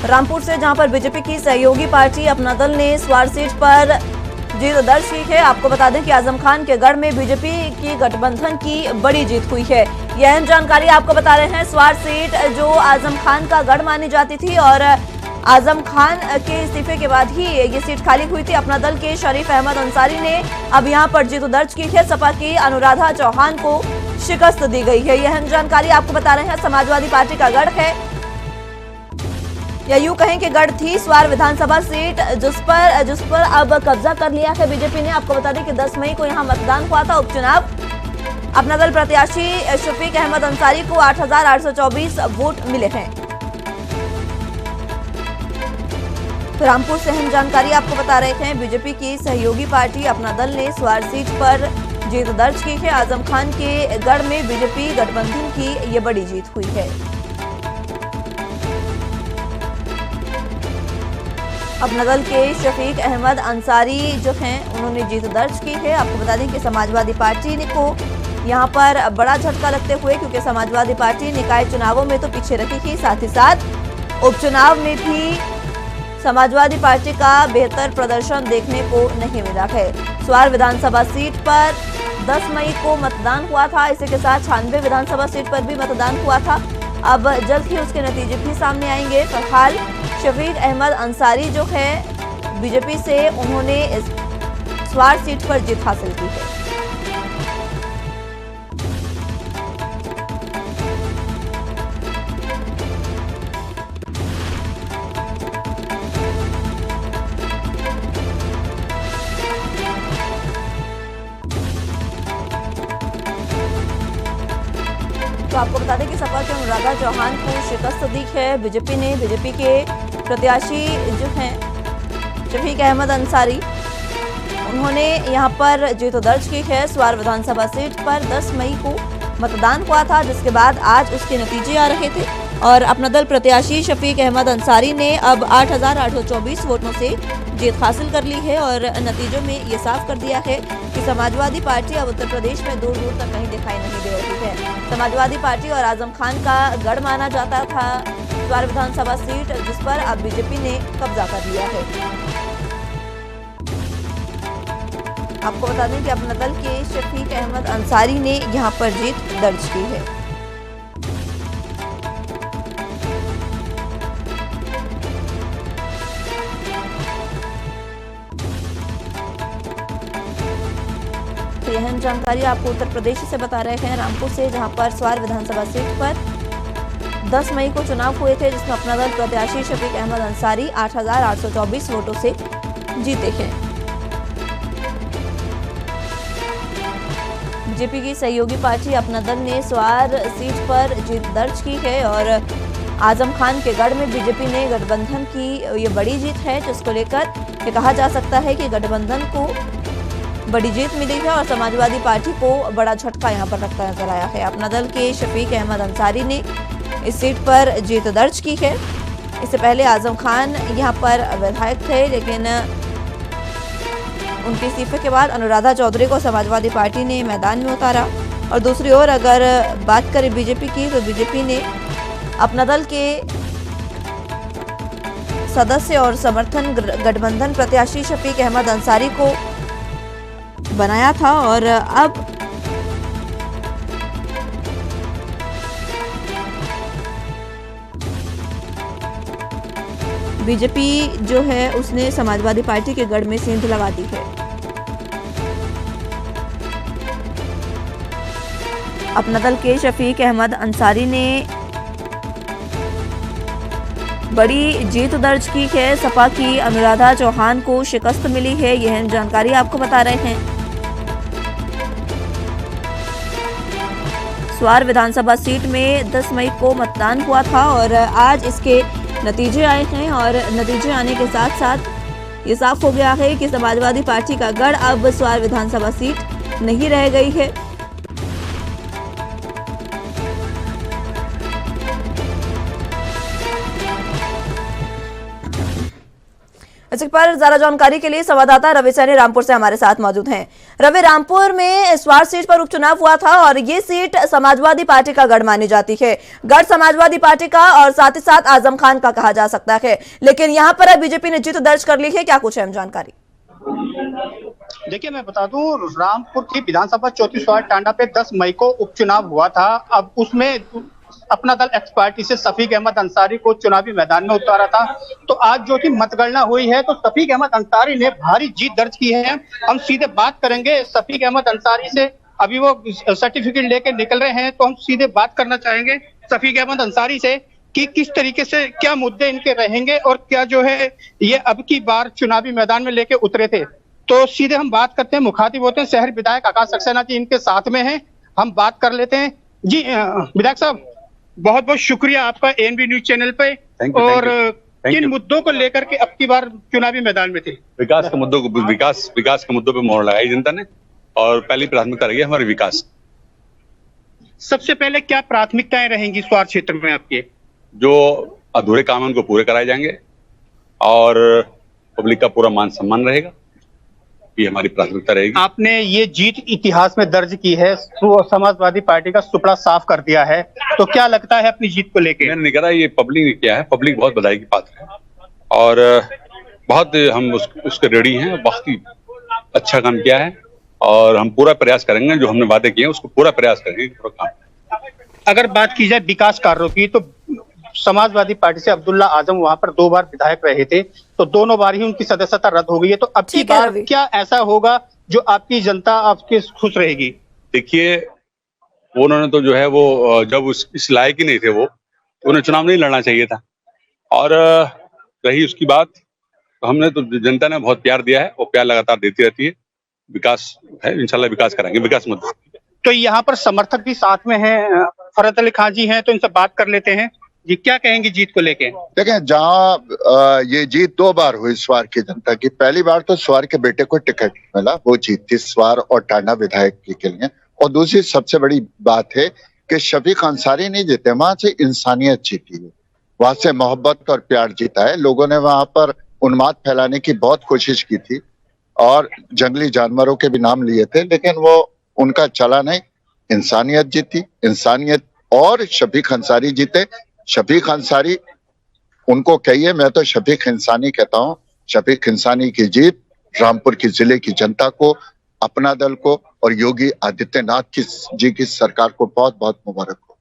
रामपुर से, जहां पर बीजेपी की सहयोगी पार्टी अपना दल ने स्वार सीट पर जीत दर्ज की है। आपको बता दें कि आजम खान के गढ़ में बीजेपी की गठबंधन की बड़ी जीत हुई है। यह अहम जानकारी आपको बता रहे हैं। स्वार सीट जो आजम खान का गढ़ मानी जाती थी और आजम खान के इस्तीफे के बाद ही ये सीट खाली हुई थी। अपना दल के शरीफ अहमद अंसारी ने अब यहां पर जीत दर्ज की है। सपा की अनुराधा चौहान को शिकस्त दी गई है। यह अहम जानकारी आपको बता रहे हैं। समाजवादी पार्टी का गढ़ है, या यूं कहें कि गढ़ थी स्वार विधानसभा सीट, जिस पर अब कब्जा कर लिया है बीजेपी ने। आपको बता दें कि 10 मई को यहां मतदान हुआ था, उपचुनाव। अपना दल प्रत्याशी शफीक अहमद अंसारी को 8,824 वोट मिले हैं। तो रामपुर से अहम जानकारी आपको बता रहे हैं। बीजेपी की सहयोगी पार्टी अपना दल ने स्वार सीट पर जीत दर्ज की है। आजम खान के गढ़ में बीजेपी गठबंधन की ये बड़ी जीत हुई है। अपना दल के शफीक अहमद अंसारी जो हैं उन्होंने जीत दर्ज की है। आपको बता दें कि समाजवादी पार्टी को यहां पर बड़ा झटका लगते हुए, क्योंकि समाजवादी पार्टी निकाय चुनावों में तो पीछे रखी थी, साथ ही साथ उपचुनाव में भी समाजवादी पार्टी का बेहतर प्रदर्शन देखने को नहीं मिला है। स्वार विधानसभा सीट पर 10 मई को मतदान हुआ था। इसी के साथ 96 विधानसभा सीट पर भी मतदान हुआ था। अब जल्द ही उसके नतीजे भी सामने आएंगे। फिलहाल शफीक अहमद अंसारी जो है बीजेपी से, उन्होंने इस स्वार सीट पर जीत हासिल की है। तो आपको बता दें कि सपा के अनुराधा चौहान को शिकस्त दी है बीजेपी ने। बीजेपी के प्रत्याशी जो हैं शफीक अहमद अंसारी, उन्होंने यहां पर जीत दर्ज की है। स्वार विधानसभा सीट पर 10 मई को मतदान हुआ था, जिसके बाद आज उसके नतीजे आ रहे थे और अपना दल प्रत्याशी शफीक अहमद अंसारी ने अब 8,824 वोटों से जीत हासिल कर ली है और नतीजों में ये साफ कर दिया है कि समाजवादी पार्टी अब उत्तर प्रदेश में दूर दूर तक कहीं दिखाई नहीं दे रही है। समाजवादी पार्टी और आजम खान का गढ़ माना जाता था स्वार विधानसभा सीट, जिस पर अब बीजेपी ने कब्जा कर लिया है। आपको बता दें कि अपना दल के शफीक अहमद अंसारी ने यहां पर जीत दर्ज की है। तो यह जानकारी आपको उत्तर प्रदेश से बता रहे हैं, रामपुर से, जहां पर स्वार विधानसभा सीट पर 10 मई को चुनाव हुए थे, जिसमें अपना दल प्रत्याशी शफीक अहमद अंसारी 8,824 वोटों से जीते हैं। बीजेपी की सहयोगी पार्टी अपना दल ने स्वार सीट पर जीत दर्ज की है और आजम खान के गढ़ में बीजेपी ने गठबंधन की ये बड़ी जीत है, जिसको लेकर ये कहा जा सकता है कि गठबंधन को बड़ी जीत मिली है और समाजवादी पार्टी को बड़ा झटका यहां पर लगता नजर आया है। अपना दल के शफीक अहमद अंसारी ने इस सीट पर जीत दर्ज की है। इससे पहले आजम खान यहां पर विधायक थे, लेकिन उनके इस्तीफे के बाद अनुराधा चौधरी को समाजवादी पार्टी ने मैदान में उतारा। और दूसरी ओर अगर बात करें बीजेपी की, तो बीजेपी ने अपना दल के सदस्य और समर्थन गठबंधन प्रत्याशी शफीक अहमद अंसारी को बनाया था और अब बीजेपी जो है उसने समाजवादी पार्टी के गढ़ में सेंध लगा दी है। अपना दल के शफीक अहमद अंसारी ने बड़ी जीत दर्ज की है। सपा की अनुराधा चौहान को शिकस्त मिली है। यह जानकारी आपको बता रहे हैं। स्वार विधानसभा सीट में 10 मई को मतदान हुआ था और आज इसके नतीजे आए हैं और नतीजे आने के साथ साथ ये साफ हो गया है कि समाजवादी पार्टी का गढ़ अब स्वार विधानसभा सीट नहीं रह गई है। इस पर ज्यादा जानकारी के लिए संवाददाता रवि सैनी रामपुर से हमारे साथ मौजूद हैं। रवि, रामपुर में स्वार सीट पर उपचुनाव हुआ था और ये सीट समाजवादी पार्टी का गढ़ मानी जाती है। गढ़ समाजवादी पार्टी का और साथ ही साथ आजम खान का कहा जा सकता है, लेकिन यहाँ पर बीजेपी ने जीत दर्ज कर ली है। क्या कुछ अहम जानकारी? देखिए, मैं बता दूं, रामपुर की विधानसभा 34 वार्ड टांडा पे 10 मई को उपचुनाव हुआ था। अब उसमें अपना दल एक्स पार्टी से शफीक अहमद अंसारी को चुनावी मैदान में उतारा था। तो आज जो कि मतगणना हुई है तो शफीक अहमद अंसारी ने भारी जीत दर्ज की है। हम सीधे बात करेंगे शफीक अहमद अंसारी से। अभी वो सर्टिफिकेट लेके निकल रहे हैं, तो हम सीधे बात करना चाहेंगे शफीक अहमद अंसारी से कि किस तरीके से, क्या मुद्दे इनके रहेंगे और क्या जो है ये अब की बार चुनावी मैदान में लेके उतरे थे। तो सीधे हम बात करते हैं, मुखातिब होते हैं शहर विधायक आकाश सक्सेना जी इनके साथ में हैं। हम बात कर लेते हैं। जी विधायक साहब, बहुत बहुत शुक्रिया आपका एएनबी न्यूज चैनल पे। और किन मुद्दों को लेकर के अब की बार चुनावी मैदान में थे? विकास के मुद्दों को, विकास के मुद्दों पे मोहर लगाई जनता ने और पहली प्राथमिकता रही है हमारे विकास। सबसे पहले क्या प्राथमिकताएं रहेंगी स्वार क्षेत्र में आपके? जो अधूरे काम है उनको पूरे कराए जाएंगे और पब्लिक का पूरा मान सम्मान रहेगा, ये हमारी प्राथमिकता रहेगी। आपने ये जीत इतिहास में दर्ज की है, समाजवादी पार्टी का सुपड़ा साफ कर दिया है, तो क्या लगता है अपनी जीत को लेके? मैंने नहीं कहा, ये पब्लिक ने किया है। पब्लिक बहुत बधाई की पात्र है और बहुत हम उसके रेडी हैं। बहुत ही अच्छा काम किया है और हम पूरा प्रयास करेंगे, जो हमने वादे किए हैं उसको पूरा प्रयास करेंगे, पूरा काम। अगर बात की जाए विकास कार्यों की, तो समाजवादी पार्टी से अब्दुल्ला आजम वहां पर 2 बार विधायक रहे थे, तो दोनों बार ही उनकी सदस्यता रद्द हो गई है। तो अब की बार क्या ऐसा होगा जो आपकी जनता आपके खुश रहेगी? देखिए, उन्होंने तो जो है वो जब इस लायक ही नहीं थे वो, तो उन्हें चुनाव नहीं लड़ना चाहिए था। और रही उसकी बात, तो हमने तो जनता ने बहुत प्यार दिया है, वो प्यार लगातार देती रहती है। विकास है, इंशाल्लाह विकास कराएंगे, विकास मुद्दा। तो यहाँ पर समर्थक भी साथ में हैं, फरहत अली खान जी हैं, तो इनसे बात कर लेते हैं। जी, क्या कहेंगे जीत को लेके? देखें, जहाँ ये जीत 2 बार हुई स्वार की जनता की। पहली बार तो स्वार के बेटे को टिकट मिला, वो जीत थी स्वार और टांडा विधायक के लिए। और दूसरी सबसे बड़ी बात है कि शफीक अंसारी नहीं जीते, वहां से इंसानियत जीती है, वहां से मोहब्बत और प्यार जीता है। लोगों ने वहां पर उन्माद फैलाने की बहुत कोशिश की थी और जंगली जानवरों के भी नाम लिए थे, लेकिन वो उनका चला नहीं। इंसानियत जीती, इंसानियत, और शफीक अंसारी जीते। शफीक अंसारी, उनको कहिए, मैं तो शफीक इंसानी कहता हूँ। शफीक इंसानी की जीत रामपुर की जिले की जनता को, अपना दल को और योगी आदित्यनाथ जी की सरकार को बहुत बहुत मुबारक हो।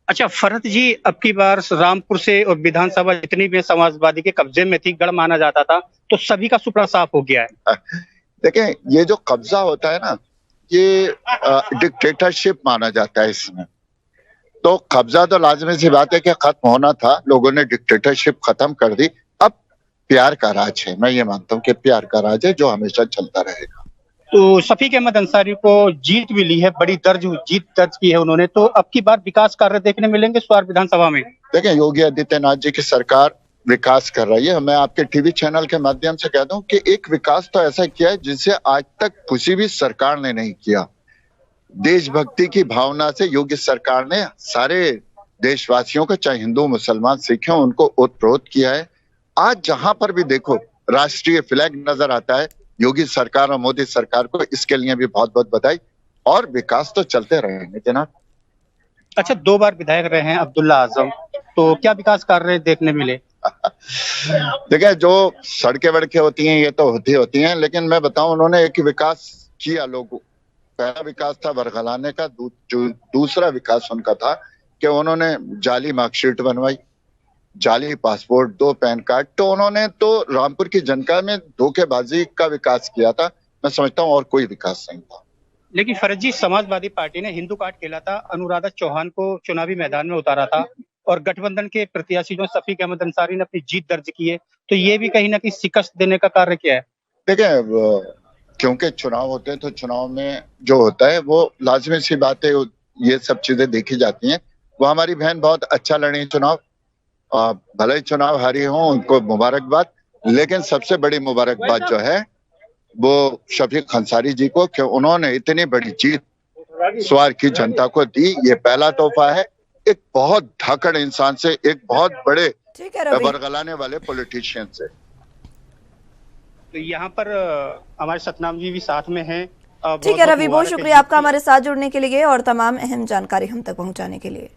अच्छा फरहत जी, अब की बार रामपुर से और विधानसभा जितनी भी समाजवादी के कब्जे में थी, गढ़ माना जाता था, तो सभी का सुपड़ा साफ हो गया है। देखें, ये जो कब्जा होता है ना, ये डिक्टेटरशिप माना जाता है इसमें। तो कब्जा तो लाजमी सी बात है कि खत्म होना था, लोगों ने डिक्टेटरशिप खत्म कर दी। अब प्यार का राज है, मैं ये मानता हूँ कि प्यार का राज है जो हमेशा चलता रहेगा। तो शफीक अहमद अंसारी को जीत भी ली है, बड़ी जीत दर्ज की है उन्होंने, तो अब की बार विकास कार्य देखने मिलेंगे स्वार विधानसभा में? देखें, योगी आदित्यनाथ जी की सरकार विकास कर रही है। मैं आपके टीवी चैनल के माध्यम से कह दूं कि एक विकास तो ऐसा किया है जिसे आज तक किसी भी सरकार ने नहीं किया। देशभक्ति की भावना से योगी सरकार ने सारे देशवासियों को, चाहे हिंदू मुसलमान सिख हों, उनको ओतप्रोत किया है। आज जहां पर भी देखो राष्ट्रीय फ्लैग नजर आता है। योगी सरकार और मोदी सरकार को इसके लिए भी बहुत बहुत बधाई, और विकास तो चलते रहेंगे जनाब। अच्छा, 2 बार विधायक रहे हैं अब्दुल्ला आजम, तो क्या विकास कार्य देखने मिले? देखिए, जो सड़कें वड़कें होती हैं ये तो होती हैं, लेकिन मैं बताऊं, उन्होंने एक विकास किया लोगों। पहला विकास था बरगलाने का, दूसरा विकास उनका था कि उन्होंने जाली मार्कशीट बनवाई, जाली पासपोर्ट, 2 पैन कार्ड। तो उन्होंने तो रामपुर की जनता में धोखेबाजी का विकास किया था। मैं समझता हूँ और कोई विकास नहीं था। लेकिन फरहत जी, समाजवादी पार्टी ने हिंदू कार्ड कहलाता अनुराधा चौहान को चुनावी मैदान में उतारा था, और गठबंधन के प्रत्याशी जो शफीक अहमद अंसारी ने अपनी जीत दर्ज की है, तो ये भी कहीं ना कहीं शिकस्त देने का कार्य किया है। देखिए, क्योंकि चुनाव होते हैं तो चुनाव में जो होता है वो लाजमी सी बात है, ये सब चीजें देखी जाती हैं। वो हमारी बहन बहुत अच्छा लड़ी चुनाव, भले ही चुनाव हारी हो, उनको मुबारकबाद। लेकिन सबसे बड़ी मुबारकबाद जो है वो शफीक अंसारी जी को, कि उन्होंने इतनी बड़ी जीत स्वार की जनता को दी। ये पहला तोहफा है एक बहुत धाकड़ इंसान से, एक बहुत बड़े बरगलाने वाले पॉलिटिशियन से। तो यहाँ पर हमारे सतनाम जी भी साथ में हैं। ठीक है रवि, बहुत शुक्रिया आपका हमारे साथ जुड़ने के लिए और तमाम अहम जानकारी हम तक पहुंचाने के लिए।